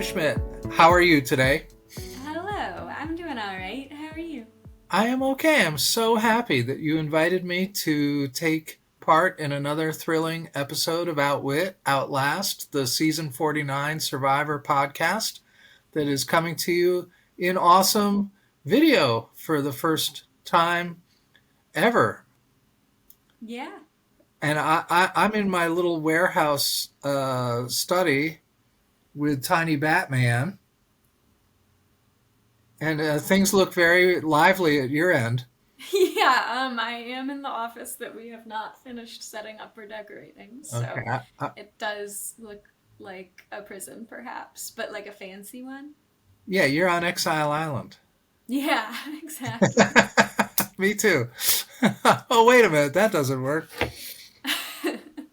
Schmidt. How are you today? Hello, I'm doing all right. How are you? I am okay. I'm so happy that you invited me to take part in another thrilling episode of Outwit Outlast, the season 49 Survivor podcast that is coming to you in awesome video for the first time ever. Yeah. And I'm in my little warehouse study with Tiny Batman, and things look very lively at your end. Yeah, I am in the office that we have not finished setting up or decorating, Okay. so it does look like a prison, perhaps, but like a fancy one. Yeah, you're on Exile Island. Yeah, exactly. Me too. Oh, wait a minute. That doesn't work.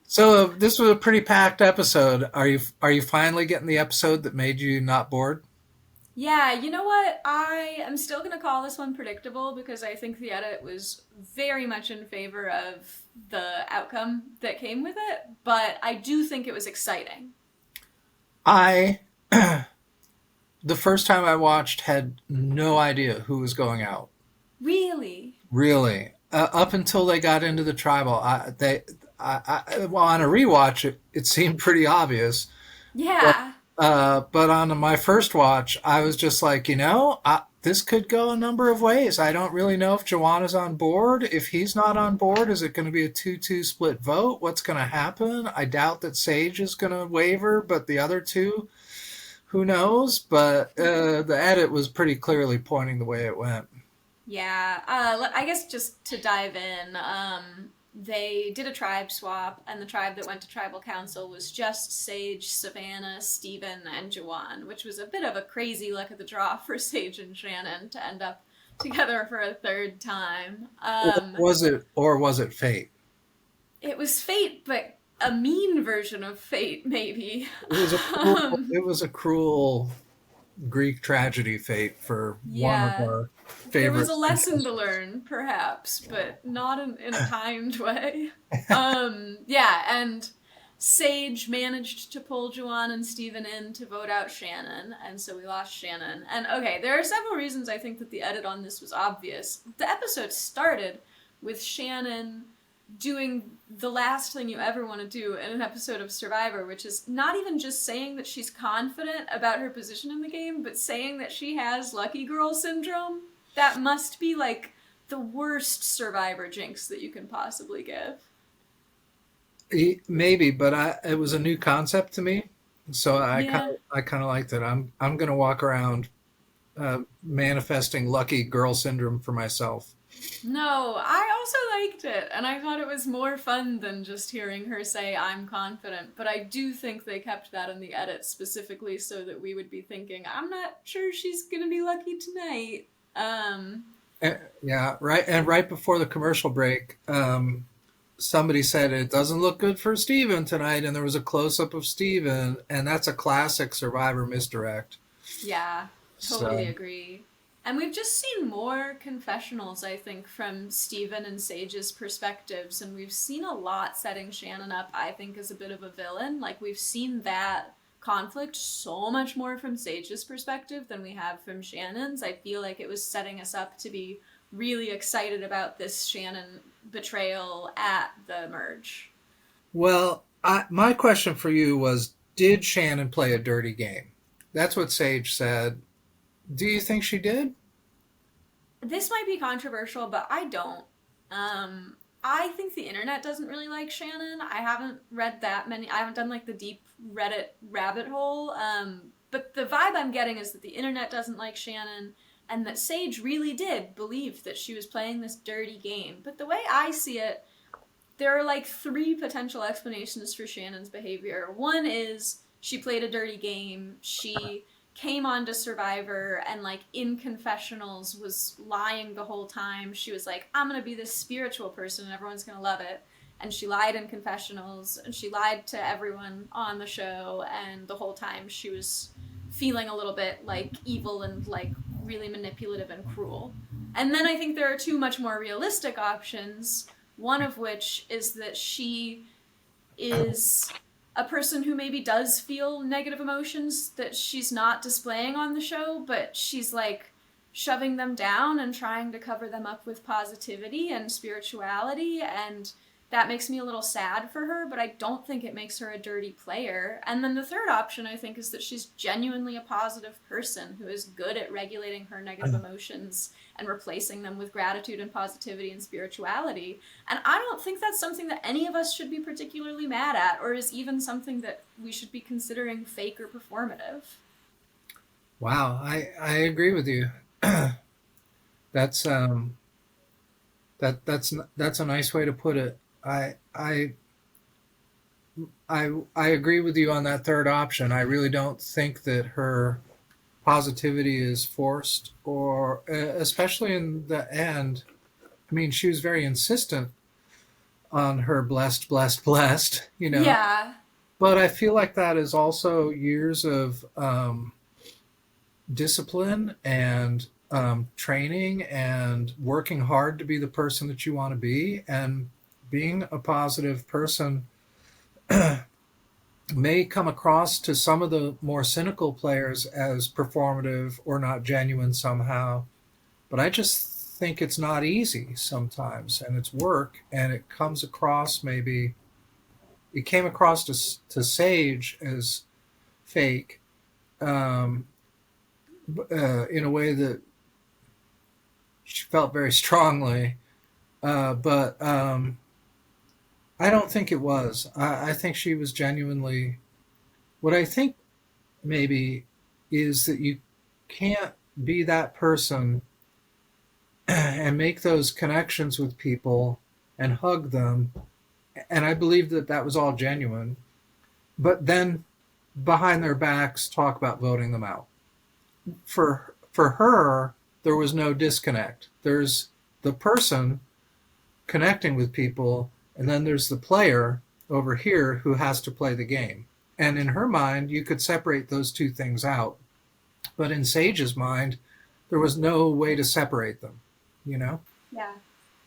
So this was a pretty packed episode. Are you finally getting the episode that made you not bored? Yeah, you know what? I am still going to call this one predictable because I think the edit was very much in favor of the outcome that came with it, but I do think it was exciting. I the first time I watched had no idea who was going out. Really? Really, up until they got into the tribal, well, on a rewatch, it seemed pretty obvious. But Yeah. but on my first watch, I was just like, this could go a number of ways. I don't really know if Joanna's on board. If he's not on board, is it going to be a 2-2 split vote? What's going to happen? I doubt that Sage is going to waver, but the other two, who knows? But the edit was pretty clearly pointing the way it went. Yeah, I guess just to dive in, they did a tribe swap, and the tribe that went to tribal council was just Sage, Savannah, Steven, and Jawan, which was a bit of a crazy luck of the draw for Sage and Shannon to end up together for a third time. Or was it fate? It was fate, but a mean version of fate, maybe. It was a cruel, um, it was a cruel Greek tragedy fate for one of yeah, our there was favorite a lesson to contestants. learn, perhaps, but not in a kind way. Yeah, and Sage managed to pull Juwan and Steven in to vote out Shannon, and so we lost Shannon. And okay, there are several reasons I think that the edit on this was obvious. The episode started with Shannon doing the last thing you ever want to do in an episode of Survivor, which is not even just saying that she's confident about her position in the game, but saying that she has lucky girl syndrome. That must be like the worst Survivor jinx that you can possibly give. Maybe, but it was a new concept to me, so Yeah. I kind of liked it. I'm gonna walk around manifesting lucky girl syndrome for myself. No, I also liked it, and I thought it was more fun than just hearing her say, I'm confident. But I do think they kept that in the edit specifically so that we would be thinking, I'm not sure she's gonna be lucky tonight. Yeah, right. And right before the commercial break, somebody said it doesn't look good for Steven tonight, and there was a close up of Steven, and that's a classic Survivor misdirect. Yeah, totally So. agree. And we've just seen more confessionals, I think, from Steven and Sage's perspectives, and we've seen a lot setting Shannon up, I think, as a bit of a villain. Like, we've seen that conflict so much more from Sage's perspective than we have from Shannon's. I feel like it was setting us up to be really excited about this Shannon betrayal at the merge. Well, my question for you was, did Shannon play a dirty game? That's what Sage said. Do you think she did? This might be controversial, but I don't. I think the internet doesn't really like Shannon. I haven't read that many. I haven't done like the deep Reddit rabbit hole. But the vibe I'm getting is that the internet doesn't like Shannon, and that Sage really did believe that she was playing this dirty game. But the way I see it, there are like three potential explanations for Shannon's behavior. One is she played a dirty game. She came on to Survivor and like in confessionals was lying the whole time. She was like, I'm gonna be this spiritual person and everyone's gonna love it. And she lied in confessionals and she lied to everyone on the show, and the whole time she was feeling a little bit like evil and like really manipulative and cruel. And then I think there are two much more realistic options, one of which is that she is a person who maybe does feel negative emotions that she's not displaying on the show, but she's like shoving them down and trying to cover them up with positivity and spirituality, and that makes me a little sad for her, but I don't think it makes her a dirty player. And then the third option, I think, is that she's genuinely a positive person who is good at regulating her negative emotions and replacing them with gratitude and positivity and spirituality. And I don't think that's something that any of us should be particularly mad at, or is even something that we should be considering fake or performative. Wow, I agree with you. That's that's a nice way to put it. I agree with you on that third option. I really don't think that her positivity is forced, or especially in the end. I mean, she was very insistent on her blessed, blessed, blessed, Yeah, But I feel like that is also years of discipline and training and working hard to be the person that you want to be. And being a positive person may come across to some of the more cynical players as performative or not genuine somehow. But I just think it's not easy sometimes, and it's work, and it comes across maybe it came across to Sage as fake, um, in a way that she felt very strongly. But I don't think it was. I think she was genuinely. What I think maybe is that you can't be that person and make those connections with people and hug them. And I believe that that was all genuine. But then behind their backs, talk about voting them out. For her, there was no disconnect. There's the person connecting with people, and then there's the player over here who has to play the game. And in her mind, you could separate those two things out. But in Sage's mind, there was no way to separate them, you know? yeah.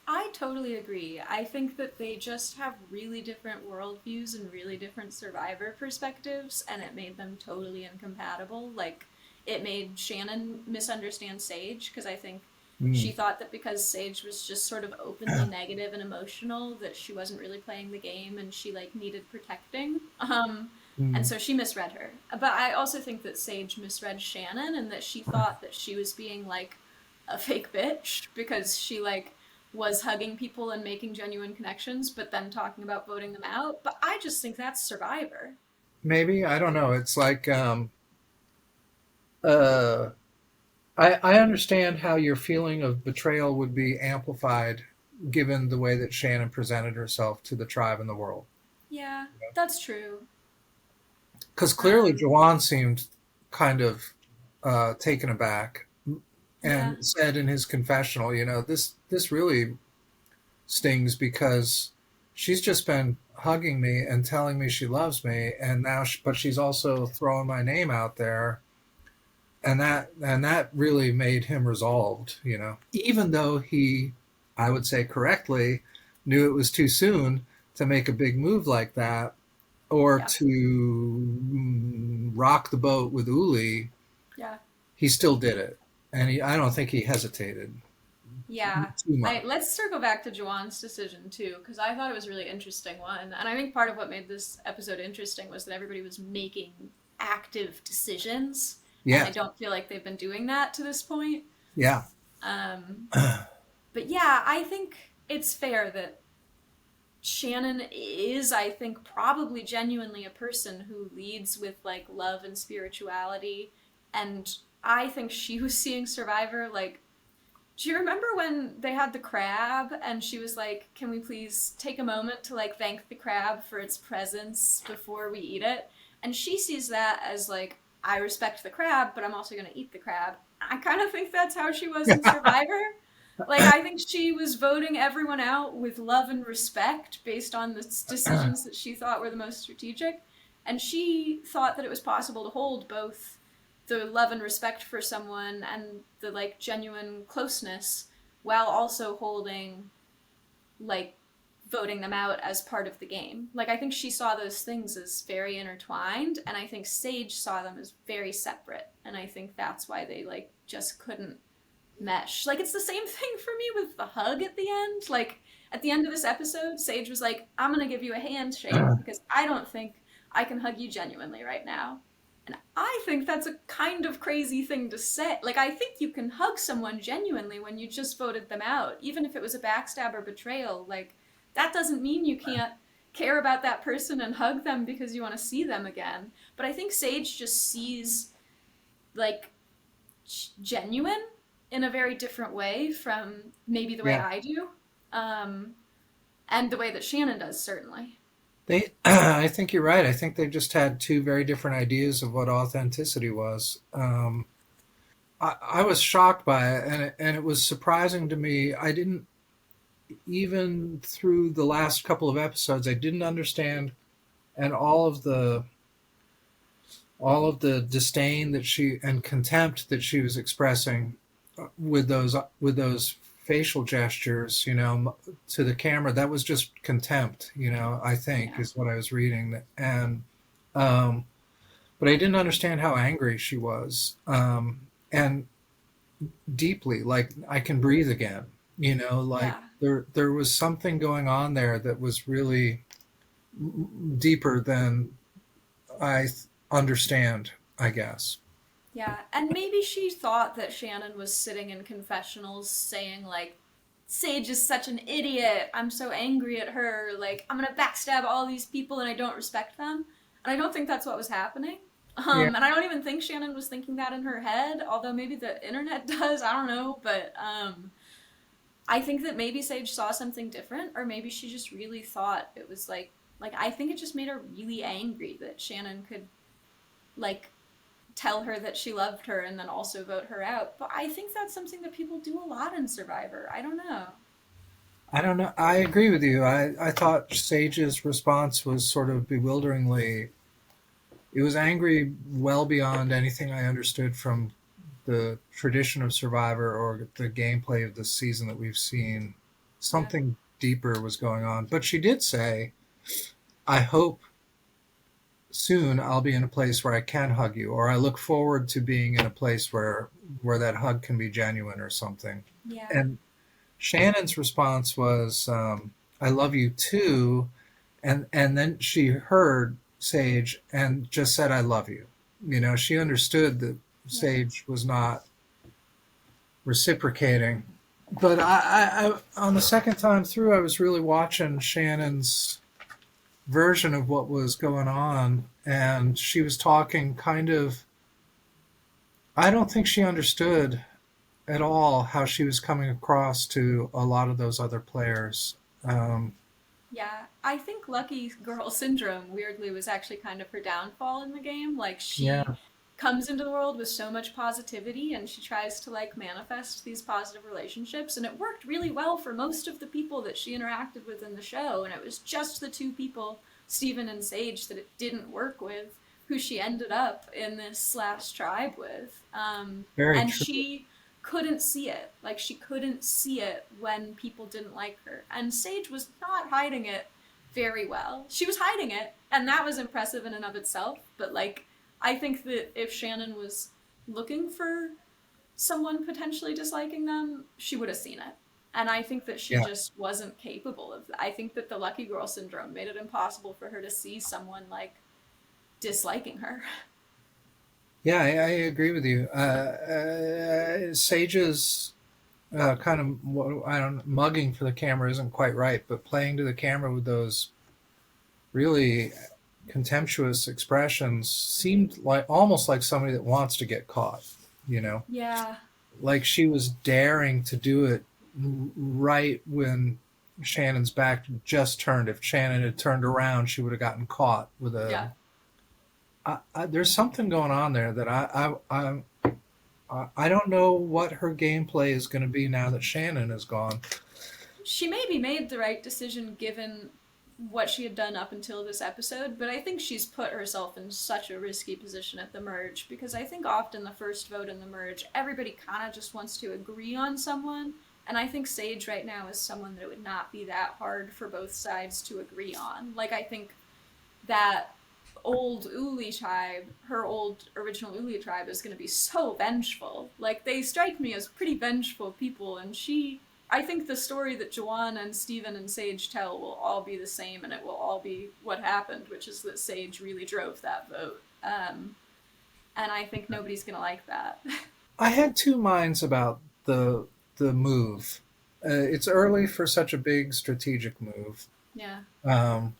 I totally agree. I think that they just have really different worldviews and really different survivor perspectives, and it made them totally incompatible. Like, it made Shannon misunderstand Sage, because I think she Mm. thought that because Sage was just sort of openly negative and emotional, that she wasn't really playing the game and she, like, needed protecting. And Mm. so she misread her. But I also think that Sage misread Shannon and that she thought that she was being, like, a fake bitch because she, like, was hugging people and making genuine connections, but then talking about voting them out. But I just think that's Survivor. Maybe, I don't know. It's like, uh, I understand how your feeling of betrayal would be amplified given the way that Shannon presented herself to the tribe and the world. Yeah, that's true. Because clearly Um, Jawan seemed kind of taken aback yeah, and said in his confessional, this really stings because she's just been hugging me and telling me she loves me, and now, but she's also throwing my name out there, and that really made him resolved. Even though he, I would say correctly, knew it was too soon to make a big move like that or yeah, to rock the boat with Uli. yeah, He still did it, and I don't think he hesitated yeah. too much. Let's circle back to Juwan's decision too, because I thought it was a really interesting one, and I think part of what made this episode interesting was that everybody was making active decisions, and I Yes, don't feel like they've been doing that to this point. yeah. Um, but yeah, I think it's fair that Shannon is, I think, probably genuinely a person who leads with like love and spirituality. And I think she was seeing Survivor like, do you remember when they had the crab and she was like, can we please take a moment to like thank the crab for its presence before we eat it? And she sees that as like, I respect the crab, but I'm also going to eat the crab. I kind of think that's how she was in Survivor. Like, I think she was voting everyone out with love and respect based on the decisions that she thought were the most strategic. And she thought that it was possible to hold both the love and respect for someone and the, like, genuine closeness while also holding, like, voting them out as part of the game. Like, I think she saw those things as very intertwined, and I think Sage saw them as very separate. And I think that's why they, like, just couldn't mesh. Like, it's the same thing for me with the hug at the end. Like, at the end of this episode, Sage was like, I'm gonna give you a handshake because I don't think I can hug you genuinely right now. And I think that's a kind of crazy thing to say. Like, I think you can hug someone genuinely when you just voted them out, even if it was a backstab or betrayal. Like, that doesn't mean you can't care about that person and hug them because you want to see them again. But I think Sage just sees, like, genuine in a very different way from maybe the way Yeah. I do, and the way that Shannon does, certainly. I think you're right. I think they just had two very different ideas of what authenticity was. I was shocked by it, and it was surprising to me. I didn't, even through the last couple of episodes, I didn't understand, and all of the disdain that she and contempt that she was expressing with those facial gestures, to the camera. That was just contempt, I think, Yeah. is what I was reading. And um, but I didn't understand how angry she was, and deeply, like, I can breathe again. Like, Yeah. there was something going on there that was really deeper than I understand, I guess. Yeah. And maybe she thought that Shannon was sitting in confessionals saying, like, Sage is such an idiot. I'm so angry at her. Like, I'm gonna backstab all these people and I don't respect them. And I don't think that's what was happening. Yeah, And I don't even think Shannon was thinking that in her head, although maybe the internet does. I don't know. But I think that maybe Sage saw something different, or maybe she just really thought it was like I think it just made her really angry that Shannon could, like, tell her that she loved her and then also vote her out. But I think that's something that people do a lot in Survivor. I don't know. I don't know. I agree with you. I thought Sage's response was sort of bewilderingly. It was angry well beyond anything I understood from the tradition of Survivor or the gameplay of the season that we've seen. Yeah. Something deeper was going on. But she did say, I hope soon I'll be in a place where I can hug you, or I look forward to being in a place where that hug can be genuine or something. Yeah. And Shannon's response was, "I love you too," and then she heard Sage and just said, "I love you." She understood that Yeah. Sage was not reciprocating. But on the second time through, I was really watching Shannon's version of what was going on, and she was talking kind of. I don't think she understood at all how she was coming across to a lot of those other players. Um, Yeah. I think Lucky Girl Syndrome, weirdly, was actually kind of her downfall in the game. Like, she yeah, comes into the world with so much positivity and she tries to, like, manifest these positive relationships, and it worked really well for most of the people that she interacted with in the show, and it was just the two people, Steven and Sage, that it didn't work with, who she ended up in this last tribe with. very And true. she couldn't see it. Like, she couldn't see it when people didn't like her. And Sage was not hiding it very well. She was hiding it, and that was impressive in and of itself. But, like, I think that if Shannon was looking for someone potentially disliking them, she would have seen it. And I think that she Yeah, just wasn't capable of that. I think that the lucky girl syndrome made it impossible for her to see someone, like, disliking her. yeah, I agree with you. Sage's kind of, I don't, mugging for the camera isn't quite right, but playing to the camera with those really contemptuous expressions seemed like almost like somebody that wants to get caught. You know, Yeah. like she was daring to do it right when Shannon's back just turned. If Shannon had turned around, she would have gotten caught with a. Yeah. There's something going on there that I don't know what her gameplay is going to be now that Shannon is gone. She maybe made the right decision given what she had done up until this episode, but I think she's put herself in such a risky position at the merge because I think often the first vote in the merge, everybody kind of just wants to agree on someone And I think Sage right now is someone that it would not be that hard for both sides to agree on. Like, I think that old Uli tribe, her old original Uli tribe, is going to be so vengeful. Like, they strike me as pretty vengeful people, and I think the story that Joanne and Steven and Sage tell will all be the same, and it will all be what happened, which is that Sage really drove that vote. And I think nobody's going to like that. I had two minds about the move. It's early for such a big strategic move. Yeah. Um,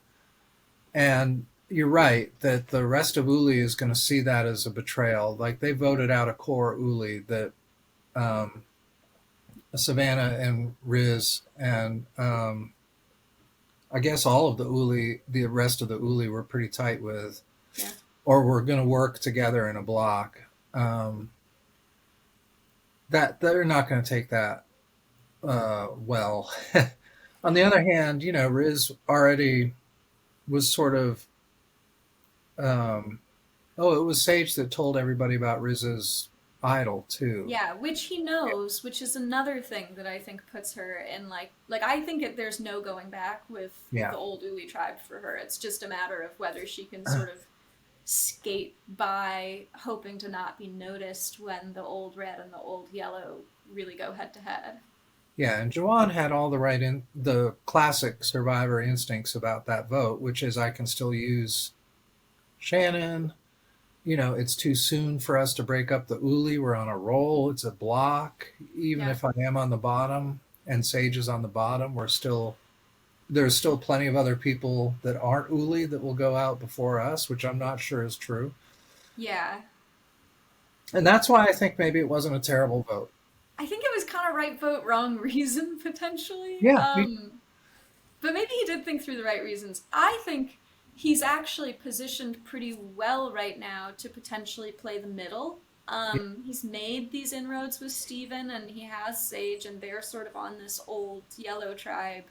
and you're right that the rest of Uli is going to see that as a betrayal. Like they voted out a core Uli that um, Savannah and Riz and I guess all of the Uli, the rest of the Uli, were pretty tight with, Yeah. or were going to work together in a block. That they're not going to take that well. On the other hand, Riz already was sort of. Oh, it was Sage that told everybody about Riz's idol too. Yeah, which he knows, which is another thing that I think puts her in like I think there's no going back with Yeah, the old Uli tribe for her. It's just a matter of whether she can sort of skate by hoping to not be noticed when the old red and the old yellow really go head to head. yeah. And Joanne had all the classic survivor instincts about that vote, which is I can still use Shannon. It's too soon for us to break up the Uli. We're on a roll. It's a block. Even Yeah. if I am on the bottom and Sage is on the bottom, there's still plenty of other people that aren't Uli that will go out before us, which I'm not sure is true. Yeah. And that's why I think maybe it wasn't a terrible vote. I think it was kind of right vote, wrong reason potentially. Yeah, But maybe he did think through the right reasons. I think he's actually positioned pretty well right now to potentially play the middle. He's made these inroads with Steven and he has Sage, and they're sort of on this old yellow tribe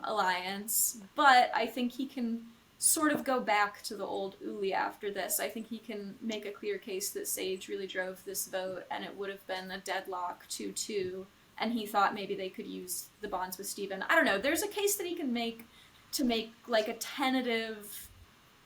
alliance. But I think he can sort of go back to the old Uli after this. I think he can make a clear case that Sage really drove this vote and it would have been a deadlock 2-2. And he thought maybe they could use the bonds with Steven. I don't know. There's a case that he can make to make like a tentative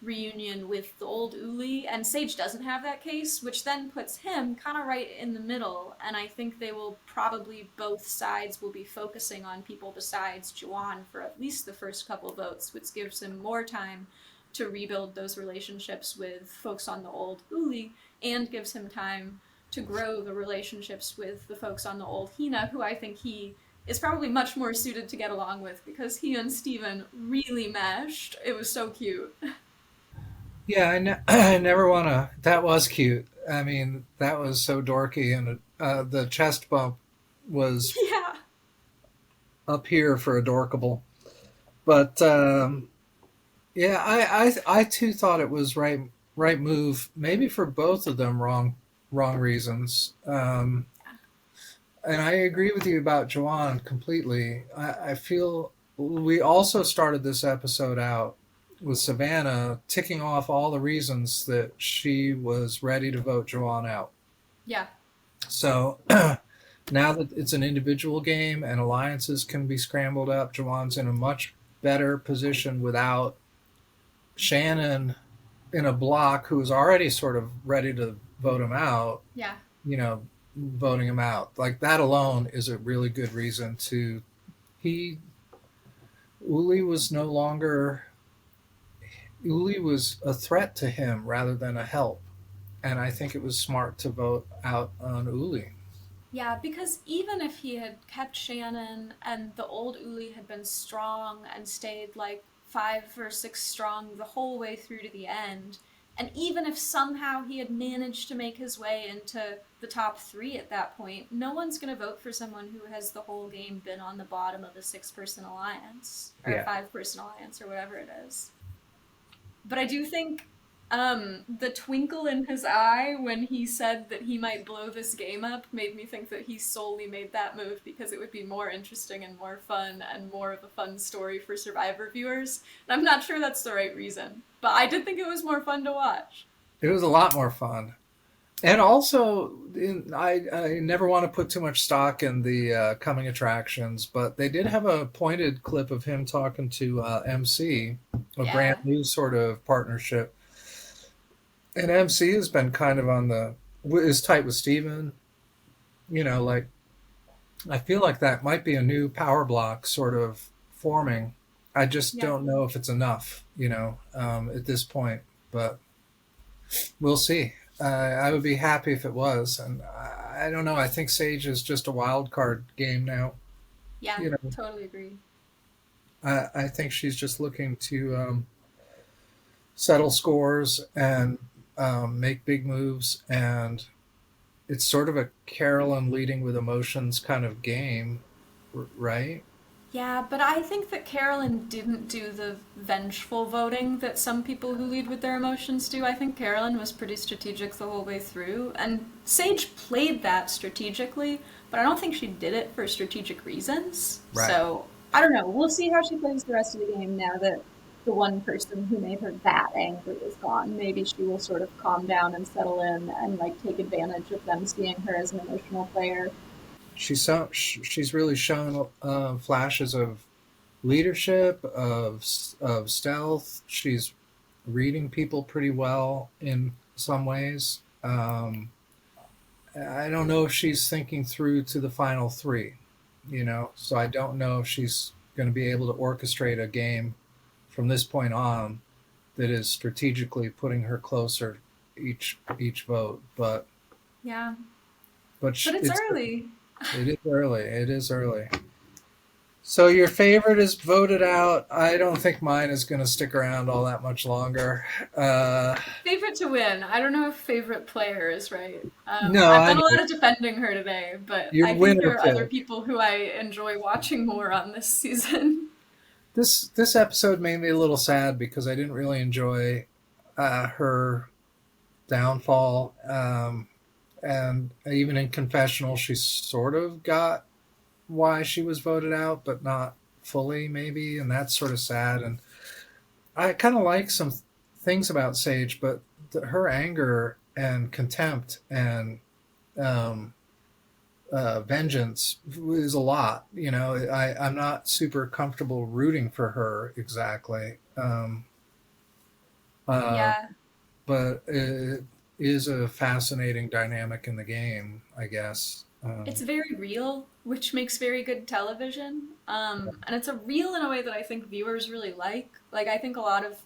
reunion with the old Uli, and Sage doesn't have that case, which then puts him kind of right in the middle. And I think they will probably, both sides will be focusing on people besides Juwan for at least the first couple votes, which gives him more time to rebuild those relationships with folks on the old Uli and gives him time to grow the relationships with the folks on the old Hina, who I think he is probably much more suited to get along with because he and Steven really meshed. It was so cute. yeah. I never want to. That was cute. I mean, that was so dorky, and the chest bump was Yeah. up here for adorkable. But yeah, I too thought it was right move. Maybe for both of them, wrong reasons. And I agree with you about Joanne completely. I feel we also started this episode out with Savannah ticking off all the reasons that she was ready to vote Joanne out. Yeah. So now that it's an individual game and alliances can be scrambled up, Joanne's in a much better position without Shannon in a block who is already sort of ready to vote him out. Yeah. You know, voting him out. Like that alone is a really good reason to he Uli was no longer Uli was a threat to him rather than a help. And I think it was smart to vote out on Uli. Yeah, because even if he had kept Shannon and the old Uli had been strong and stayed like 5 or 6 strong the whole way through to the end, and even if somehow he had managed to make his way into the top 3 at that point, no one's going to vote for someone who has the whole game been on the bottom of a 6-person alliance, or a Yeah. 5-person alliance, or whatever it is. But I do think the twinkle in his eye when he said that he might blow this game up made me think that he solely made that move because it would be more interesting and more fun and more of a fun story for Survivor viewers. And I'm not sure that's the right reason, but I did think it was more fun to watch. It was a lot more fun. And also, I never want to put too much stock in the coming attractions, but they did have a pointed clip of him talking to MC, a brand Yeah. new sort of partnership. And MC has been kind of on the is tight with Steven. Like I feel like that might be a new power block sort of forming. I just Yeah. don't know if it's enough, at this point. But we'll see. I would be happy if it was, and I don't know. I think Sage is just a wild card game now. Yeah. You know, Totally agree. I think she's just looking to settle scores and make big moves, and it's sort of a Carolyn leading with emotions kind of game, right? Yeah, but I think that Carolyn didn't do the vengeful voting that some people who lead with their emotions do. I think Carolyn was pretty strategic the whole way through, and Sage played that strategically, but I don't think she did it for strategic reasons. Right. So, I don't know. We'll see how she plays the rest of the game now that the one person who made her that angry is gone. Maybe she will sort of calm down and settle in and like take advantage of them seeing her as an emotional player. She's really shown flashes of leadership, of stealth. She's reading people pretty well in some ways. I don't know if she's thinking through to the final three, so I don't know if she's going to be able to orchestrate a game from this point on that is strategically putting her closer each vote. Yeah, But but it's early. it is early. It is early. So your favorite is voted out. I don't think mine is going to stick around all that much longer. Uh, Favorite to win. I don't know if favorite player is right. no, I've I done a know lot of defending her today, but your I think winner there are other pick. people who I enjoy watching more on this season. This episode made me a little sad because I didn't really enjoy her downfall. And even in confessional, she sort of got why she was voted out, but not fully, maybe, and that's sort of sad. And I kind of like some things about Sage, but her anger and contempt and um, vengeance is a lot. I'm not super comfortable rooting for her exactly, uh, Yeah, but it is a fascinating dynamic in the game, I guess. it's very real, which makes very good television. And it's a real in a way that I think viewers really like. Like, I think a lot of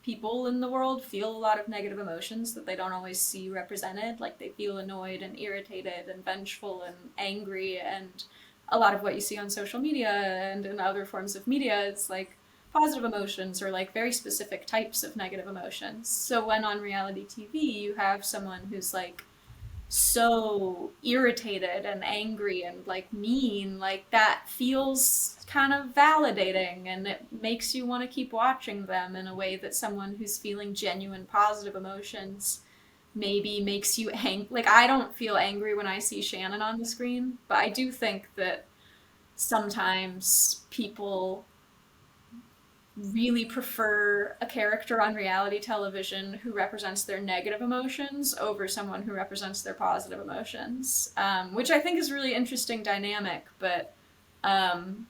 people in the world feel a lot of negative emotions that they don't always see represented. Like, they feel annoyed and irritated and vengeful and angry. And a lot of what you see on social media and in other forms of media is like positive emotions or like very specific types of negative emotions. So, when on reality TV, you have someone who's like, so irritated and angry and like mean, like that feels kind of validating and it makes you want to keep watching them in a way that someone who's feeling genuine positive emotions maybe makes you like I don't feel angry when I see Shannon on the screen, but I do think that sometimes people really prefer a character on reality television who represents their negative emotions over someone who represents their positive emotions, which I think is really interesting dynamic, but um,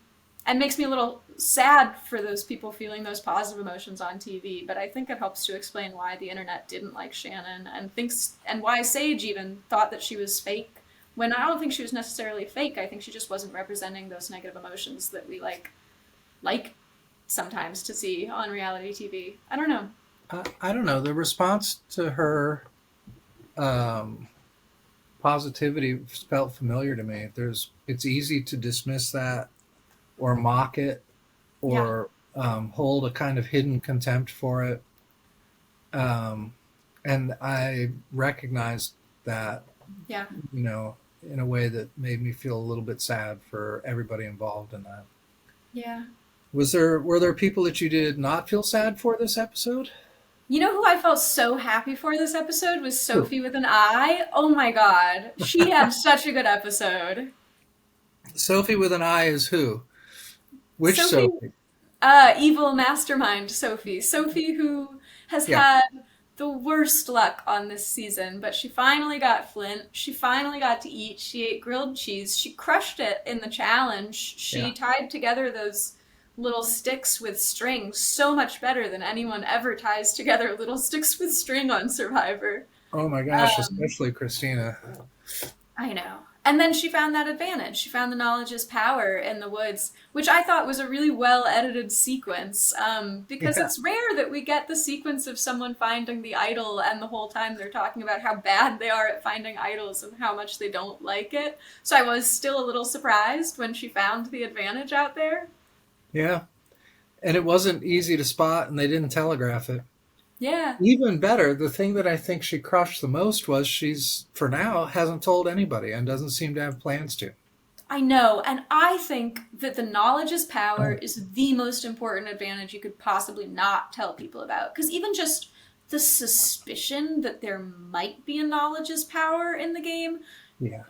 and makes me a little sad for those people feeling those positive emotions on TV. But I think it helps to explain why the internet didn't like Shannon and thinks and why Sage even thought that she was fake. When I don't think she was necessarily fake, I think she just wasn't representing those negative emotions that we like sometimes to see on reality TV. I don't know. I don't know. The response to her um, positivity felt familiar to me. It's easy to dismiss that or mock it Yeah, or hold a kind of hidden contempt for it. Um, and I recognized that, yeah. in a way that made me feel a little bit sad for everybody involved in that. Yeah. Were there people that you did not feel sad for this episode? You know who I felt so happy for this episode was Who? Sophie with an I. Oh my god. She had such a good episode. Sophie with an I is who? Which Sophie, Sophie? evil mastermind Sophie. Sophie who has Yeah. had the worst luck on this season, but she finally got Flint. She finally got to eat. She ate grilled cheese. She crushed it in the challenge. She Yeah. tied together those little sticks with string so much better than anyone ever ties together little sticks with string on Survivor. Oh my gosh, Um, especially Christina. I know. And then she found that advantage. She found the knowledge is power in the woods, which I thought was a really well edited sequence. Because Yeah. it's rare that we get the sequence of someone finding the idol and the whole time they're talking about how bad they are at finding idols and how much they don't like it. So I was still a little surprised when she found the advantage out there. Yeah. And it wasn't easy to spot, and they didn't telegraph it. Yeah. Even better, the thing that I think she crushed the most was she's, for now, hasn't told anybody and doesn't seem to have plans to. I know, and I think that the knowledge is power is the most important advantage you could possibly not tell people about. Because even just the suspicion that there might be a knowledge is power in the game Yeah.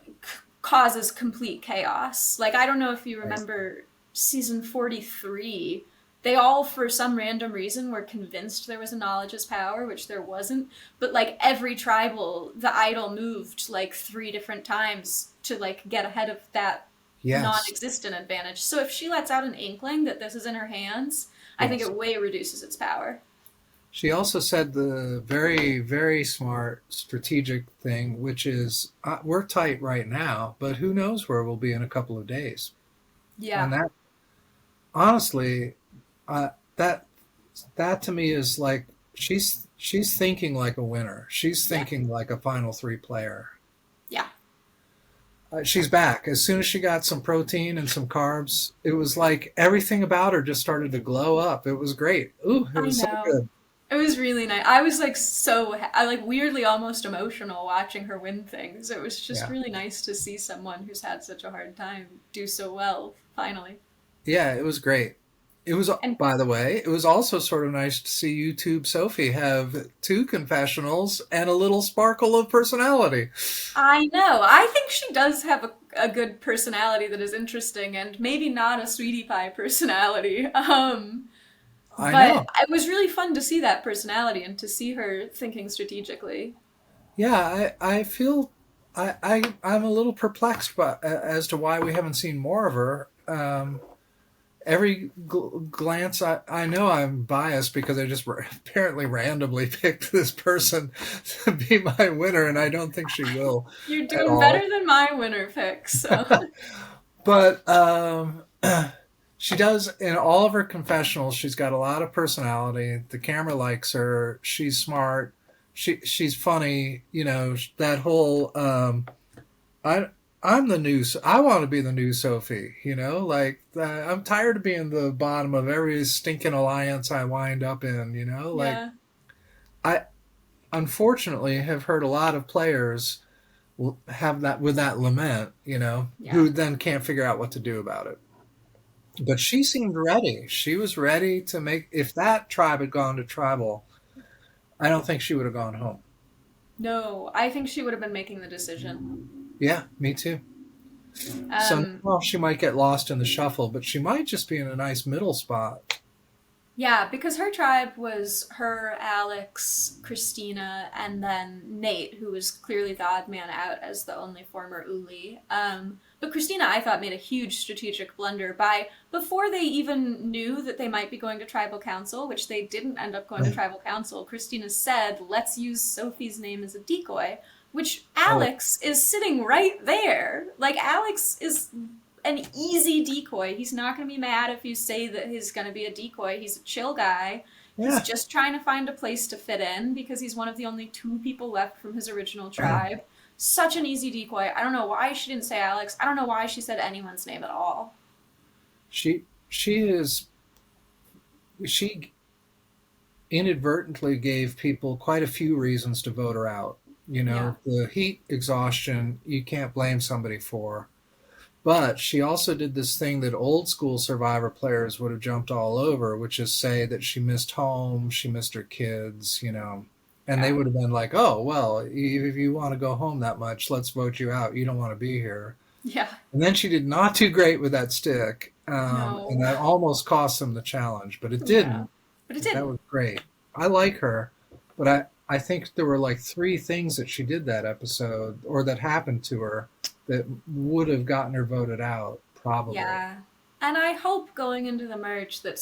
causes complete chaos. Like, I don't know if you Right. remember season 43. They all, for some random reason, were convinced there was a knowledge is power, which there wasn't. But, like, every tribal, the idol moved, like, 3 different times to, like, get ahead of that Yes. non-existent advantage. So if she lets out an inkling that this is in her hands, I think Yes. it way reduces its power. She also said the very, very smart strategic thing, which is we're tight right now, but who knows where we'll be in a couple of days. Yeah. And that, honestly, that that to me is like she's thinking like a winner. She's Yeah. thinking like a final three player. Yeah. She's back. As soon as she got some protein and some carbs, it was like everything about her just started to glow up. It was great. Ooh, it I was so know. good. It was really nice. I was like I like weirdly almost emotional watching her win things. It was just Yeah. really nice to see someone who's had such a hard time do so well finally. Yeah, it was great. It was, And by the way, it was also sort of nice to see YouTube Sophie have two confessionals and a little sparkle of personality. I know. I think she does have a good personality that is interesting and maybe not a sweetie pie personality. I But know. it was really fun to see that personality and to see her thinking strategically. Yeah, I feel I'm a little perplexed as to why we haven't seen more of her. Every glance, I know I'm biased because I just apparently randomly picked this person to be my winner, and I don't think she will You're at doing better all. than my winner pick, so. But she does in all of her confessionals. She's got a lot of personality. The camera likes her. She's smart. She's funny. You know that whole I I'm the new. I want to be the new Sophie. You know, like I'm tired of being the bottom of every stinking alliance I wind up in. You know, like Yeah, I unfortunately have heard a lot of players have that with that lament. You know, yeah. who then can't figure out what to do about it. But she seemed ready. She was ready to make. If that tribe had gone to tribal, I don't think she would have gone home. No, I think she would have been making the decision. Yeah, me too. So Um, well, she might get lost in the shuffle, but she might just be in a nice middle spot. yeah, because her tribe was her, Alex, Christina, and then Nate, who was clearly the odd man out as the only former Uli. But Christina, I thought, made a huge strategic blunder by, before they even knew that they might be going to tribal council, which they didn't end up going to tribal council, Christina said, let's use Sophie's name as a decoy, which Oh, Alex is sitting right there. Like, Alex is an easy decoy. He's not going to be mad if you say that he's going to be a decoy. He's a chill guy. He's yeah. just trying to find a place to fit in because he's one of the only 2 people left from his original tribe. Such an easy decoy. I don't know why she didn't say Alex. I don't know why she said anyone's name at all. She inadvertently gave people quite a few reasons to vote her out. You Yeah. know, the heat exhaustion you can't blame somebody for. But she also did this thing that old school Survivor players would have jumped all over, which is say that she missed home, she missed her kids, you know. And they Yeah. would have been like, oh, well, if you want to go home that much, let's vote you out. You don't want to be here. Yeah. And then she did not do great with that stick. And No. that almost cost them the challenge, but it Yeah. didn't. But it That didn't. was great. I like her, but I think there were like three things that she did that episode or that happened to her that would have gotten her voted out, probably. Yeah. And I hope going into the merge that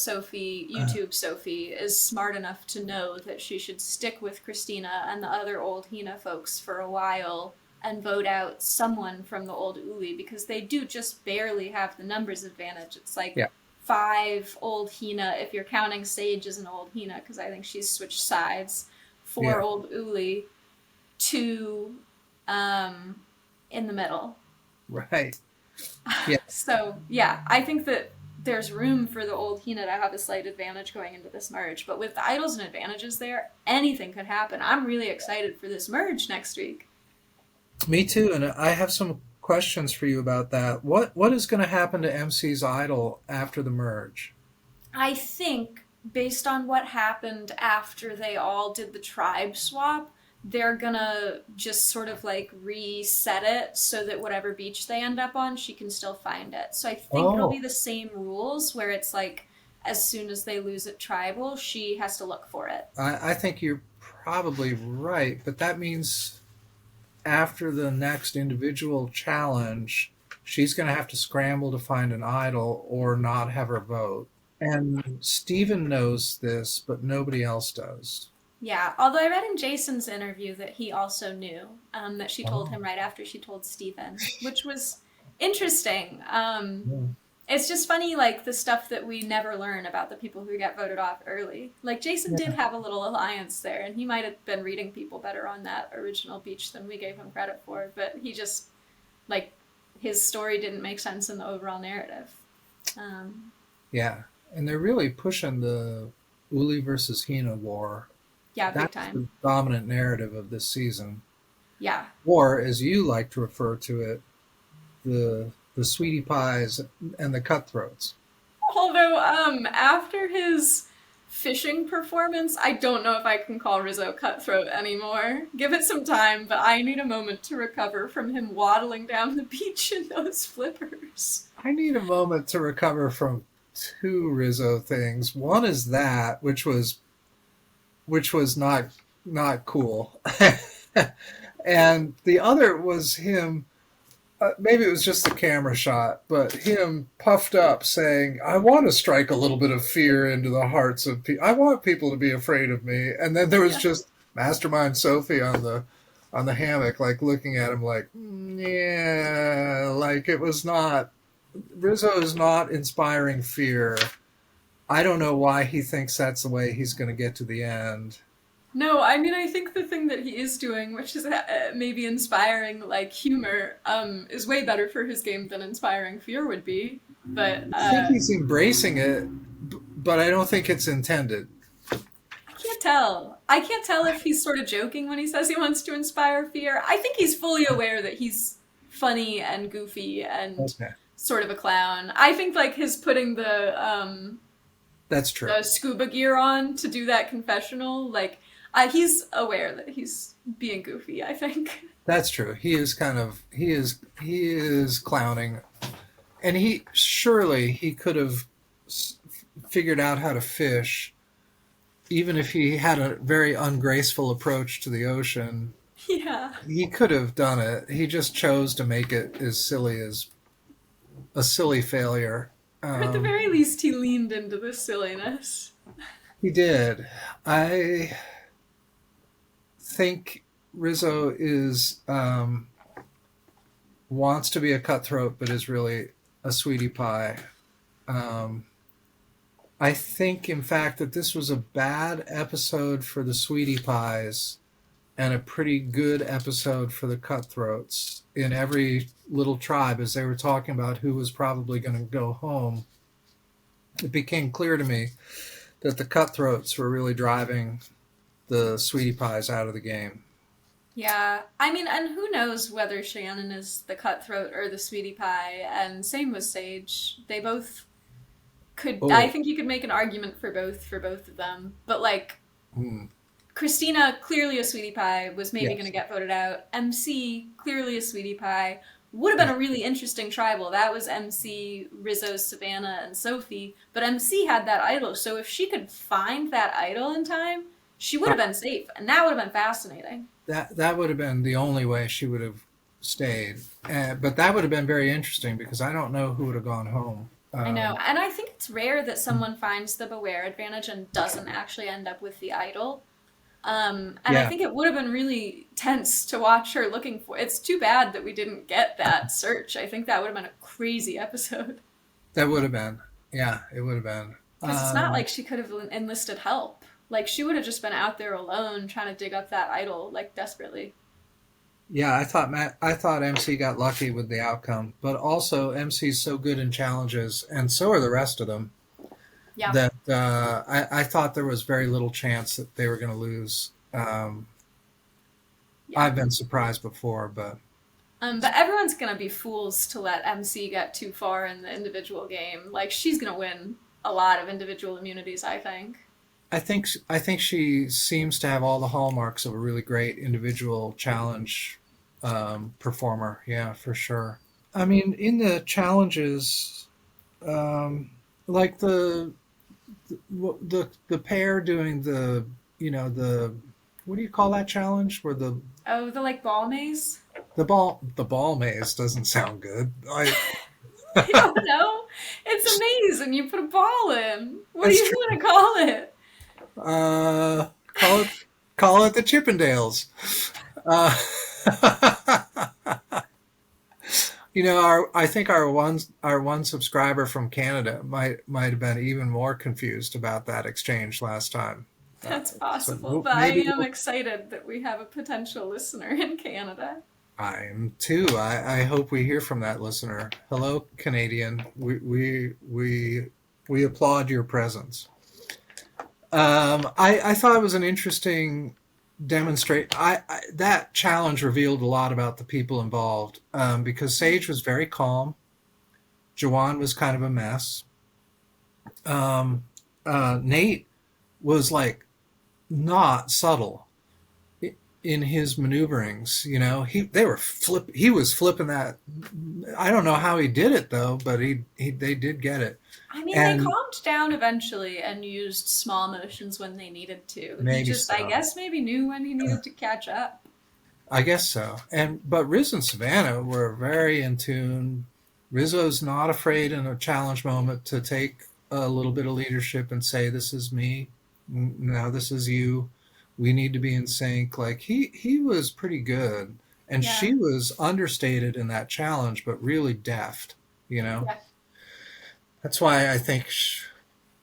Uh, YouTube Sophie, is smart enough to know that she should stick with Christina and the other old Hina folks for a while and vote out someone from the old Uli because they do just barely have the numbers advantage. It's like yeah, five old Hina, if you're counting Sage as an old Hina, because I think she's switched sides, four yeah, old Uli, two um, in the middle. right. Yeah, So yeah, I think that there's room for the old Hina to have a slight advantage going into this merge. But with the idols and advantages there, anything could happen. I'm really excited for this merge next week. me too. And I have some questions for you about that. What is going to happen to MC's idol after the merge? I think based on what happened after they all did the tribe swap, they're gonna just sort of like reset it so that whatever beach they end up on, she can still find it. So I think it'll be Oh, the same rules where it's like as soon as they lose at tribal, she has to look for it. I think you're probably right, but that means after the next individual challenge, she's going to have to scramble to find an idol or not have her vote. And Steven knows this, but nobody else does. Yeah, although I read in Jason's interview that he also knew, that she told Oh, him right after she told Steven, which was interesting. yeah. It's just funny, like the stuff that we never learn about the people who get voted off early. Like Jason did Yeah. have a little alliance there, and he might have been reading people better on that original beach than we gave him credit for. But he just like his story didn't make sense in the overall narrative. Um, Yeah. And they're really pushing the Uli versus Hina war. yeah, big That's time. the dominant narrative of this season. Yeah. Or, as you like to refer to it, the sweetie pies and the cutthroats. Although, after his fishing performance, I don't know if I can call Rizzo cutthroat anymore. Give it some time, but I need a moment to recover from him waddling down the beach in those flippers. I need a moment to recover from two Rizzo things. One is that, which was not cool, and the other was him. Maybe it was just the camera shot, but him puffed up saying, "I want to strike a little bit of fear into the hearts of people. I want people to be afraid of me." And then there was Yeah. just Mastermind Sophie on the hammock, like looking at him, like, yeah, like it was not. Rizzo is not inspiring fear. I don't know why he thinks that's the way he's going to get to the end. No, I mean, I think the thing that he is doing, which is maybe inspiring, like, humor, is way better for his game than inspiring fear would be. But, I think he's embracing it, but I don't think it's intended. I can't tell. I can't tell if he's sort of joking when he says he wants to inspire fear. I think he's fully aware that he's funny and goofy and Okay, sort of a clown. I think like his putting that's true. the scuba gear on to do that confessional, like he's aware that he's being goofy, I think. That's true. He is kind of he is clowning, and he surely he could have figured out how to fish, even if he had a very ungraceful approach to the ocean. Yeah. He could have done it. He just chose to make it as silly as a silly failure. Or at the very least he leaned into the silliness. He did. I think Rizzo is wants to be a cutthroat, but is really a sweetie pie. Um, I think, in fact, that this was a bad episode for the sweetie pies and a pretty good episode for the cutthroats in every little tribe as they were talking about who was probably going to go home. It became clear to me that the cutthroats were really driving the sweetie pies out of the game. Yeah, I mean, and who knows whether Shannon is the cutthroat or the sweetie pie, and same with Sage. They both could, I Oh, think you could make an argument for both of them. But like hmm, Christina, clearly a sweetie pie, was maybe going to yes, get voted out. MC, clearly a sweetie pie. Would have yeah, been a really interesting tribal. That was MC, Rizzo, Savannah, and Sophie. But MC had that idol, so if she could find that idol in time, she would have been safe, and that would have been fascinating. That would have been the only way she would have stayed. But that would have been very interesting because I don't know who would have gone home. I know, and I think it's rare that someone finds the beware advantage and doesn't actually end up with the idol. And I Yeah, think it would have been really tense to watch her looking for. It's too bad that we didn't get that search. I think that would have been a crazy episode that would have been. Yeah, it would have been. because it's not Um, like she could have enlisted help. Like she would have just been out there alone trying to dig up that idol like desperately. yeah, I thought MC got lucky with the outcome, but also MC's so good in challenges, and so are the rest of them, Yeah, that I thought there was very little chance that they were going to lose. yeah. I've been surprised before, but But everyone's gonna be fools to let MC get too far in the individual game. Like she's gonna win a lot of individual immunities, I think. I think she seems to have all the hallmarks of a really great individual challenge performer. Yeah, for sure. I mean, in the challenges, um, like the pair doing the what do you call that challenge? Where Oh, the like ball maze? the ball maze doesn't sound good. I don't know. It's a maze and you put a ball in. What do That's you true. want to call it? Uh, call it call it the Chippendales. Uh, I think our one subscriber from Canada might have been even more confused about that exchange last time. That's So possible, but I maybe am excited that we have a potential listener in Canada. I'm too. I hope we hear from that listener. Hello, Canadian. We applaud your presence. I thought it was an interesting demonstrate. That challenge revealed a lot about the people involved because Sage was very calm. Jawan was kind of a mess. Nate was like not subtle in his maneuverings. He was flipping that. I don't know how he did it though, but they did get it, I mean, they and calmed down eventually and used small motions when they needed to. He maybe just, I so. guess, maybe knew when he needed to catch up. I guess so. But Riz and Savannah were very in tune. Rizzo's not afraid in a challenge moment to take a little bit of leadership and say, "This is me. Now this is you. We need to be in sync." Like he was pretty good, and Yeah, she was understated in that challenge, but really deft. You know, yeah. that's why I think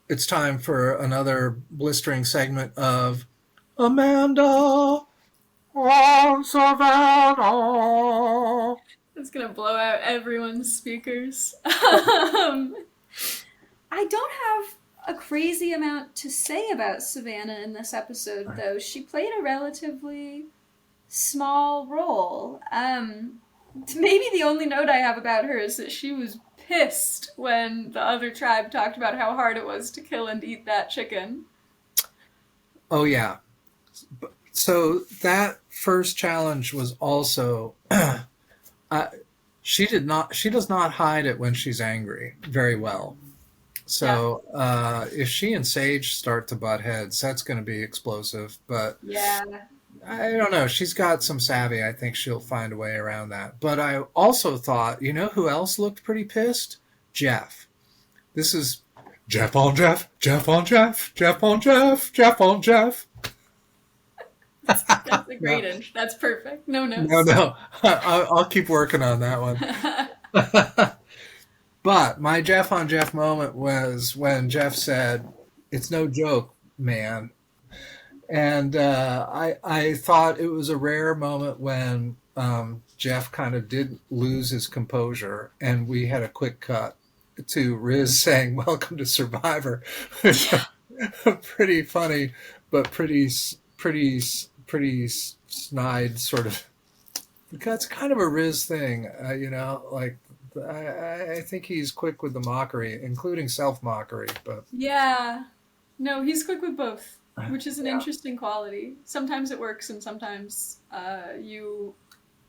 it's time for another blistering segment of Amanda. Oh, Savannah. It's gonna blow out everyone's speakers. I don't have a crazy amount to say about Savannah in this episode, though. She played a relatively small role. Maybe the only note I have about her is that she was pissed when the other tribe talked about how hard it was to kill and eat that chicken. Oh yeah. So that first challenge was also uh, she does not hide it when she's angry very well. Yeah, So if she and Sage start to butt heads, that's going to be explosive. But yeah. I don't know. She's got some savvy. I think she'll find a way around that. But I also thought, who else looked pretty pissed? Jeff. This is Jeff on Jeff, Jeff on Jeff, Jeff on Jeff, Jeff on Jeff. That's a No, great inch. That's perfect. No no, notes. no. I'll keep working on that one. But my Jeff on Jeff moment was when Jeff said, "It's no joke, man." And I thought it was a rare moment when Jeff kind of did lose his composure, and we had a quick cut to Riz saying, "Welcome to Survivor," which Yeah. pretty funny, but pretty snide sort of. That's kind of a Riz thing, like I think he's quick with the mockery, including self mockery. But Yeah. No, he's quick with both, which is an yeah, interesting quality. Sometimes it works, and sometimes you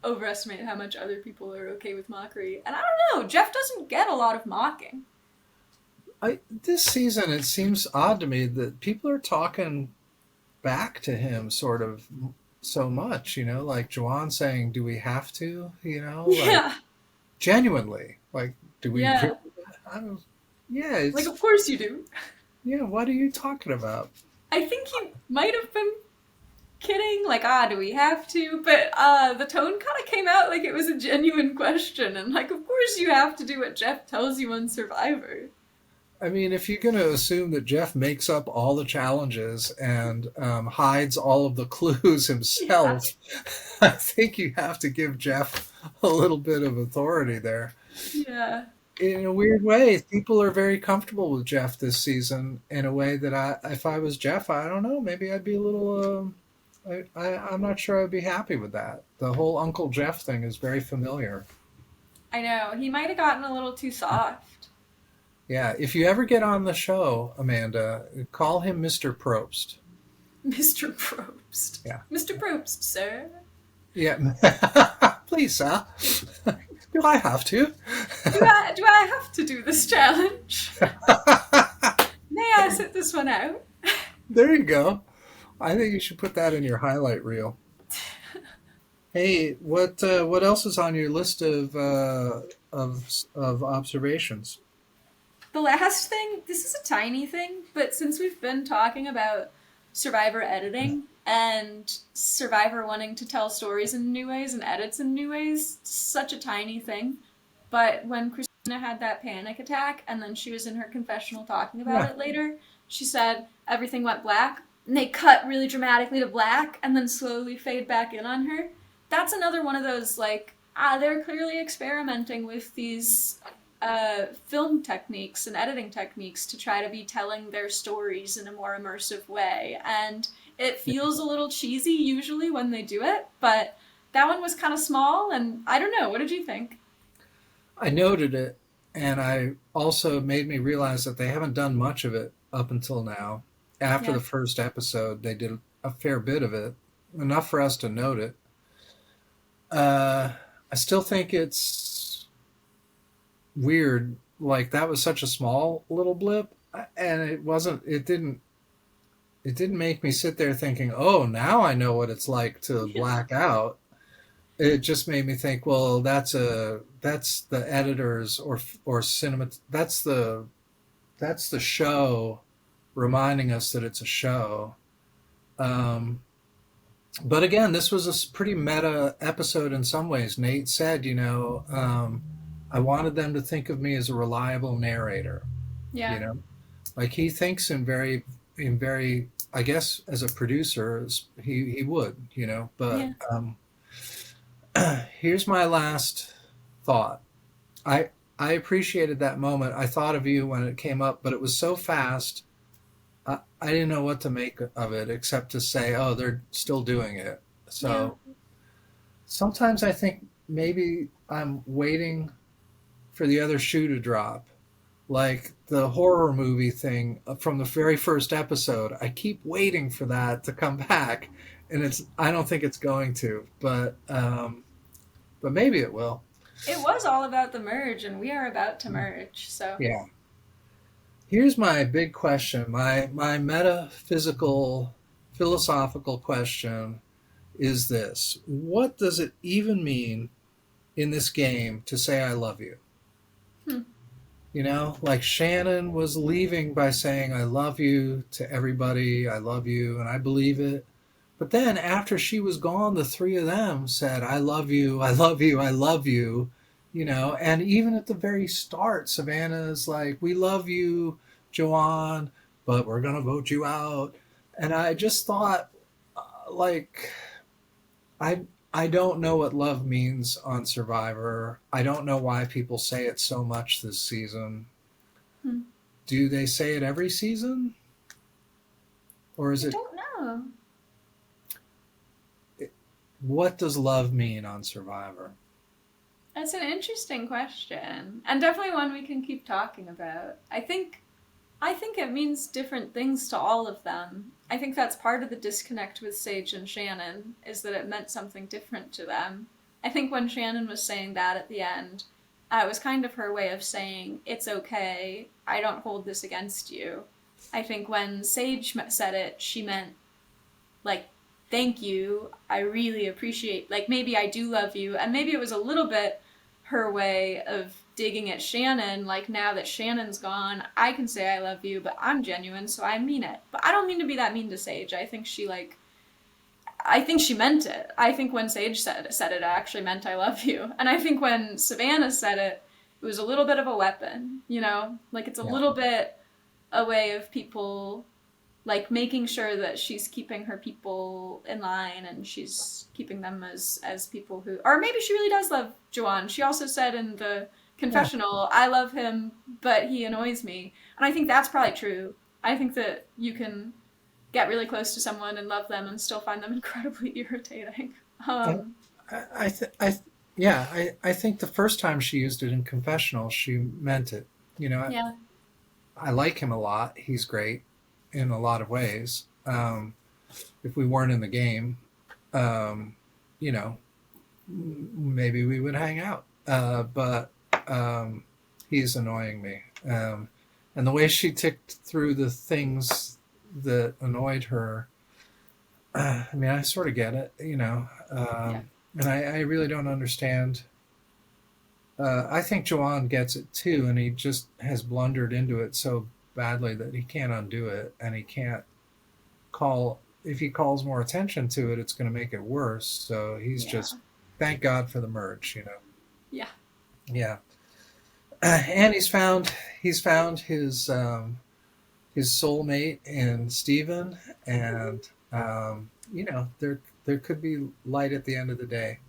overestimate how much other people are okay with mockery. And I don't know, Jeff doesn't get a lot of mocking. this season it seems odd to me that people are talking back to him sort of so much, like Juwan saying, "Do we have to?" Like Yeah. genuinely, like, do we Yeah. really? I don't, yeah, Like, it's of course you do. yeah. What are you talking about? I think he might have been kidding, like, do we have to? But the tone kind of came out like it was a genuine question, and like, of course you have to do what Geoff tells you on Survivor. I mean, if you're going to assume that Geoff makes up all the challenges and hides all of the clues Yeah. himself, I think you have to give Geoff a little bit of authority there. Yeah. In a weird way, people are very comfortable with Geoff this season in a way that if I was Geoff, I don't know, maybe I'd be a little. I'm not sure I'd be happy with that. The whole Uncle Jeff thing is very familiar. I know. He might have gotten a little too soft. Yeah, if you ever get on the show, Amanda, call him Mr. Probst. Mr. Probst. Yeah. Mr. Probst, sir. Yeah. Please, sir. Do I have to? Do I have to do this challenge? May I sit this one out? There you go. I think you should put that in your highlight reel. Hey, what else is on your list of observations? The last thing, this is a tiny thing, but since we've been talking about Survivor editing and Survivor wanting to tell stories in new ways and edits in new ways, such a tiny thing. But when Christina had that panic attack and then she was in her confessional talking about Yeah. it later, she said everything went black and they cut really dramatically to black and then slowly fade back in on her. That's another one of those, like, they're clearly experimenting with these film techniques and editing techniques to try to be telling their stories in a more immersive way. And it feels a little cheesy usually when they do it, but that one was kind of small, and I don't know. What did you think? I noted it, and I also made me realize that they haven't done much of it up until now. After Yeah. the first episode, they did a fair bit of it, enough for us to note it. Uh, I still think it's weird. Like that was such a small little blip, and it wasn't. It didn't. It didn't make me sit there thinking, "Oh, now I know what it's like to Yeah. black out." It just made me think, well, that's the editors or cinema. That's the show reminding us that it's a show. Um, but again, this was a pretty meta episode in some ways. Nate said, I wanted them to think of me as a reliable narrator. You Yeah. know, like he thinks in very. I guess as a producer, he would. But Yeah. here's my last thought. I I appreciated that moment. I thought of you when it came up, but it was so fast. I didn't know what to make of it except to say, "Oh, they're still doing it." Yeah. So sometimes I think maybe I'm waiting for the other shoe to drop, like the horror movie thing from the very first episode. I keep waiting for that to come back, and I don't think it's going to, but maybe it will. It was all about the merge, and we are about to merge, so. Yeah. Here's my big question. My metaphysical, philosophical question is this: what does it even mean in this game to say "I love you"? Hmm. Like Shannon was leaving by saying "I love you" to everybody. I love you, and I believe it. But then after she was gone, the three of them said, "I love you, I love you, I love you." And even at the very start, Savannah's like, "We love you, Joanne, but we're going to vote you out." And I just thought, like, I, I don't know what love means on Survivor. I don't know why people say it so much this season. Hmm. Do they say it every season? Or is I it, don't know. what does love mean on Survivor? That's an interesting question, and definitely one we can keep talking about. I think it means different things to all of them. I think that's part of the disconnect with Sage and Shannon, is that it meant something different to them. I think when Shannon was saying that at the end, it was kind of her way of saying, it's okay, I don't hold this against you. I think when Sage said it, she meant like, thank you. I really appreciate, like, maybe I do love you. And maybe it was a little bit her way of digging at Shannon. Like, now that Shannon's gone, I can say I love you, but I'm genuine, so I mean it. But I don't mean to be that mean to Sage. I think she meant it. I think when Sage said it, I actually meant I love you. And I think when Savannah said it, it was a little bit of a weapon, you know? Like, it's a Yeah. little bit a way of people like making sure that she's keeping her people in line and she's keeping them as people who, or maybe she really does love Joanne. She also said in the Yeah. confessional, I love him, but he annoys me. And I think that's probably true. I think that you can get really close to someone and love them and still find them incredibly irritating. I, I yeah, I think the first time she used it in confessional, she meant it. You know, Yeah. I like him a lot. He's great in a lot of ways. If we weren't in the game, um, you know, maybe we would hang out. But he's annoying me. And the way she ticked through the things that annoyed her, I mean, I sort of get it, you know. Yeah. And I really don't understand. I think Joanne gets it too, and he just has blundered into it so badly that he can't undo it, and he can't call. If he calls more attention to it, it's going to make it worse. So he's Yeah. just, thank God for the merge, you know. Yeah. Yeah, and he's found his soulmate in Steven, and you know, there could be light at the end of the day.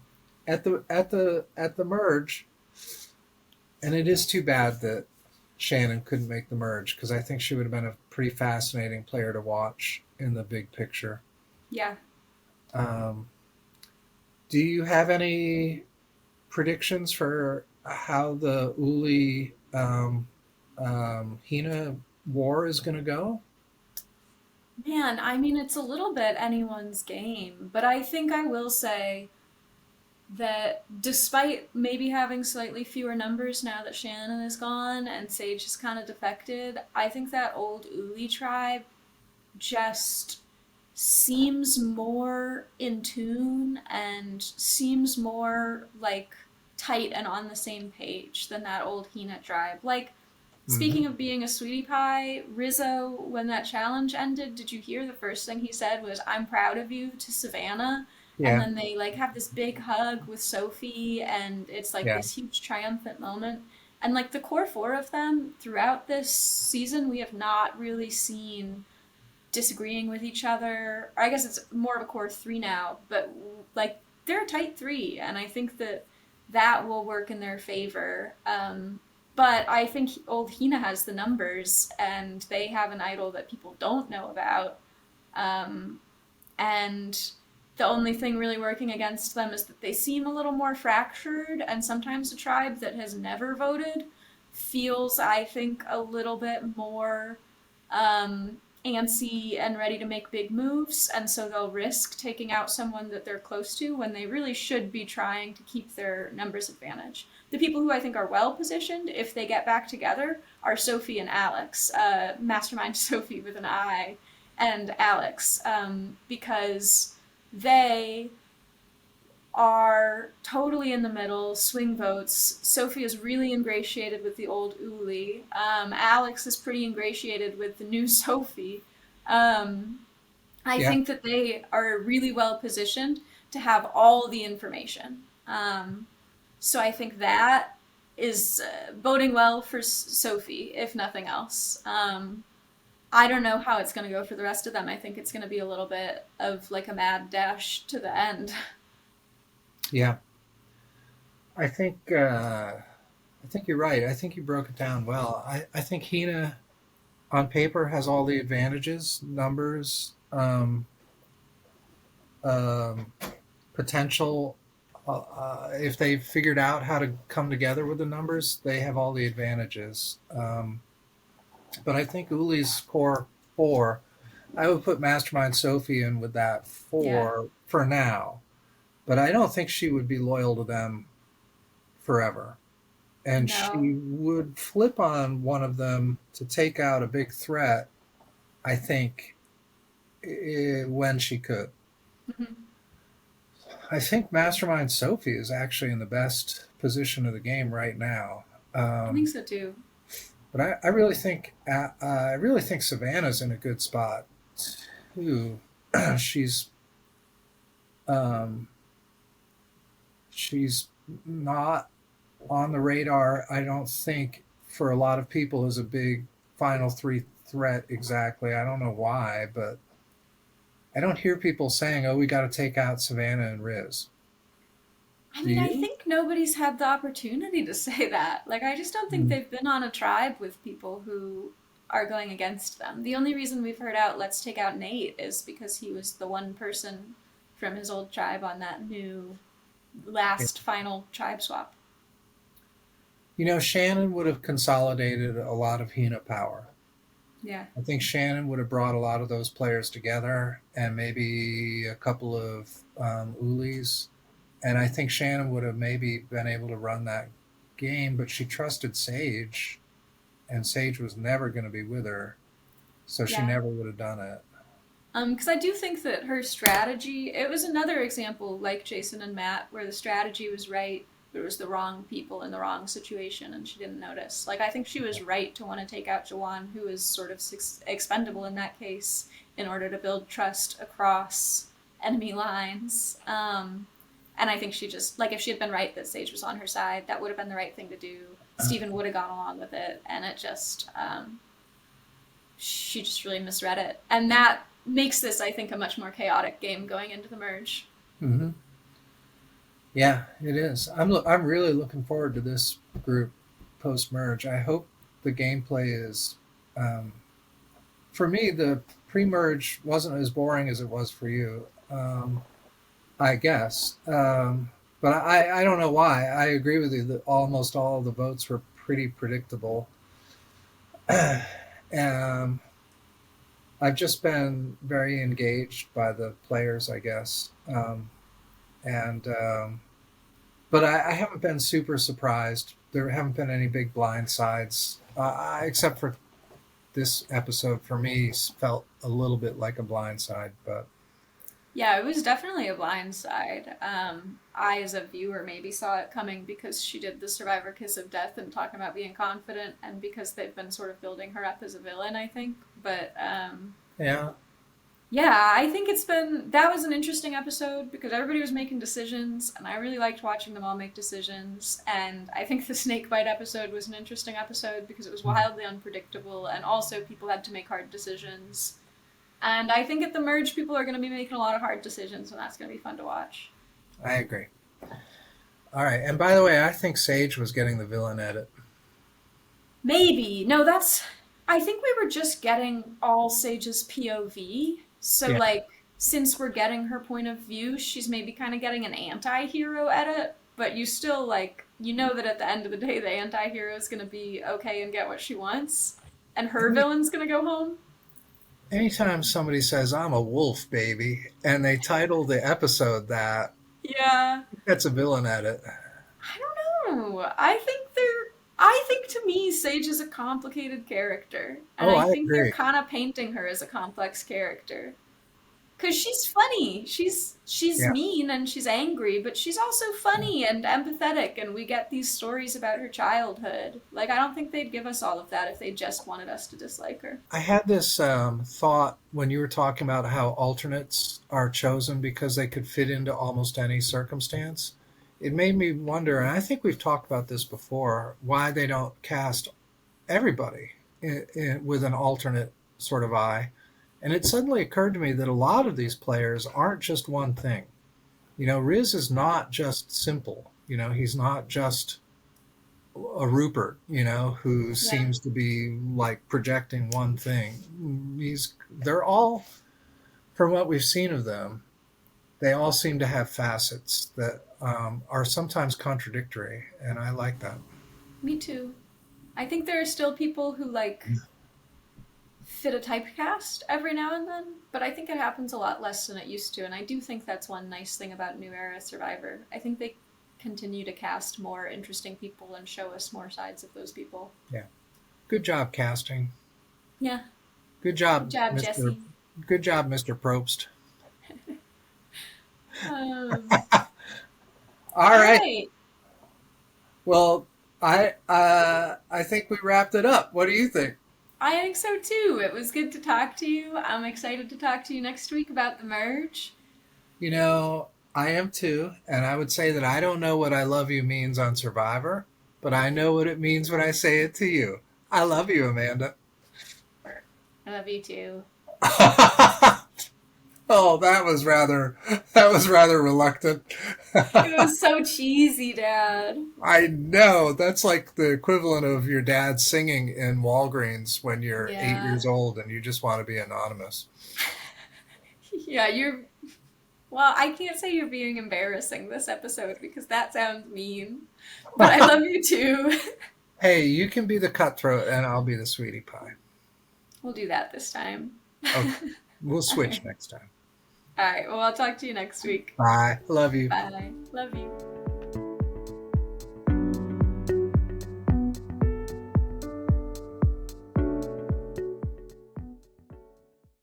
At the merge, and it is too bad that Shannon couldn't make the merge because I think she would have been a pretty fascinating player to watch in the big picture. Yeah. Um, do you have any predictions for how the Uli Hina war is going to go? Man, I mean, it's a little bit anyone's game, but I think I will say that despite maybe having slightly fewer numbers now that Shannon is gone and Sage has kind of defected, I think that old Uli tribe just seems more in tune and seems more like tight and on the same page than that old Hina tribe. Like, Mm-hmm. speaking of being a sweetie pie, Rizzo, when that challenge ended, did you hear the first thing he said was, I'm proud of you to Savannah? And Yeah, then they like have this big hug with Sophie, and it's like yeah, this huge triumphant moment. And like the core four of them throughout this season, we have not really seen disagreeing with each other. I guess it's more of a core three now, but like they're a tight three, and I think that that will work in their favor. But I think old Hina has the numbers, and they have an idol that people don't know about. Um, and the only thing really working against them is that they seem a little more fractured, and sometimes a tribe that has never voted feels, I think, a little bit more antsy and ready to make big moves, and so they'll risk taking out someone that they're close to when they really should be trying to keep their numbers advantage. The people who I think are well positioned, if they get back together, are Sophie and Alex, Mastermind Sophie with an I, and Alex, because they are totally in the middle, swing votes. Sophie is really ingratiated with the old Uli. Alex is pretty ingratiated with the new Sophie. Um, I yeah. think that they are really well positioned to have all the information. So I think that is boding well for Sophie, if nothing else. I don't know how it's going to go for the rest of them. I think it's going to be a little bit of like a mad dash to the end. Yeah. I think I think you're right. I think you broke it down well. I think Hina on paper has all the advantages, numbers, um, potential. If they figured out how to come together with the numbers, they have all the advantages. But I think Uli's core four, I would put Mastermind Sophie in with that Yeah. four for now. But I don't think she would be loyal to them forever. And No. she would flip on one of them to take out a big threat, I think, when she could. Mhm. I think Mastermind Sophie is actually in the best position of the game right now. I think Um, so too. but I really think Savannah's in a good spot too. she's um, she's not on the radar. I don't think for a lot of people as a big final three threat exactly. I don't know why, but I don't hear people saying, "Oh, we got to take out Savannah and Riz." I Do mean, I you? think nobody's had the opportunity to say that. Like, I just don't think Mm. they've been on a tribe with people who are going against them. The only reason we've heard out, let's take out Nate, is because he was the one person from his old tribe on that new Yeah. last final tribe swap. Shannon would have consolidated a lot of Hina power. Yeah. I think Shannon would have brought a lot of those players together and maybe a couple of Ulis. And I think Shannon would have maybe been able to run that game, but she trusted Sage, and Sage was never going to be with her. So she Yeah. never would have done it. Because I do think that her strategy, it was another example like Jason and Matt, where the strategy was right, but it was the wrong people in the wrong situation, and she didn't notice. Like, I think she was right to want to take out Jawan, who is sort of expendable in that case, in order to build trust across enemy lines. And I think she just, like, if she had been right that Sage was on her side, that would have been the right thing to do. Steven would have gone along with it, and it just, she just really misread it. And that makes this, I think, a much more chaotic game going into the merge. Mm-hmm. Yeah, it is. I'm really looking forward to this group post merge. I hope the gameplay is. Um, for me, the pre merge wasn't as boring as it was for you. I guess. But I don't know why. I agree with you that almost all of the votes were pretty predictable. um, I've just been very engaged by the players, I guess. And But I haven't been super surprised. There haven't been any big blind sides, except for this episode. For me, felt a little bit like a blind side, but Yeah, it was definitely a blind side. I, as a viewer, maybe saw it coming because she did the survivor kiss of death and talking about being confident, and because they've been sort of building her up as a villain, I think. But yeah, yeah, I think that was an interesting episode because everybody was making decisions, and I really liked watching them all make decisions. And I think the snake bite episode was an interesting episode because it was wildly unpredictable, and also people had to make hard decisions. And I think at the merge, people are going to be making a lot of hard decisions, and that's going to be fun to watch. I agree. All right, and by the way, I think Sage was getting the villain edit. Maybe. No, that's. I think we were just getting all Sage's POV. So, Yeah, like, since we're getting her point of view, she's maybe kind of getting an anti hero edit, but you still, like, you know that at the end of the day, the anti hero is going to be okay and get what she wants, and her Any, villain's going to go home. anytime somebody says I'm a wolf, baby, and they title the episode that, Yeah. that's a villain edit. I don't know. I think to me, Sage is a complicated character, and Oh, I I think they're agree. kind of painting her as a complex character. Cause she's funny. She's Yeah. mean and she's angry, but she's also funny and empathetic, and we get these stories about her childhood. Like, I don't think they'd give us all of that if they just wanted us to dislike her. I had this thought when you were talking about how alternates are chosen because they could fit into almost any circumstance. It made me wonder, and I think we've talked about this before, why they don't cast everybody with an alternate sort of eye. And it suddenly occurred to me that a lot of these players aren't just one thing. Riz is not just simple. He's not just a Rupert, who Yeah. seems to be like projecting one thing. They're all, from what we've seen of them, they all seem to have facets that are sometimes contradictory, and I like that. Me too. I think there are still people who, like, fit a typecast every now and then, but I think it happens a lot less than it used to, and I do think that's one nice thing about New Era Survivor. I think they continue to cast more interesting people and show us more sides of those people. Yeah, good job casting. Yeah. Good Good job, job, Mr. Jesse. Good job, Mr. Probst. Um, All all right. right. Well, I think we wrapped it up. What do you think? I think so too. It was good to talk to you. I'm excited to talk to you next week about the merge. You know, I am too, and I would say that I don't know what I love you means on Survivor, but I know what it means when I say it to you. I love you, Amanda. I love you too. Oh, that was rather reluctant. It was so cheesy, Dad. I know. That's like the equivalent of your dad singing in Walgreens when you're eight Yeah. years old and you just want to be anonymous. Yeah, you're. Well, I can't say you're being embarrassing this episode because that sounds mean. But I love you too. Hey, you can be the cutthroat and I'll be the sweetie pie. We'll do that this time. Okay. We'll All switch right. next time. All right. Well, I'll talk to you next week. Bye. Love you. Bye. Love you.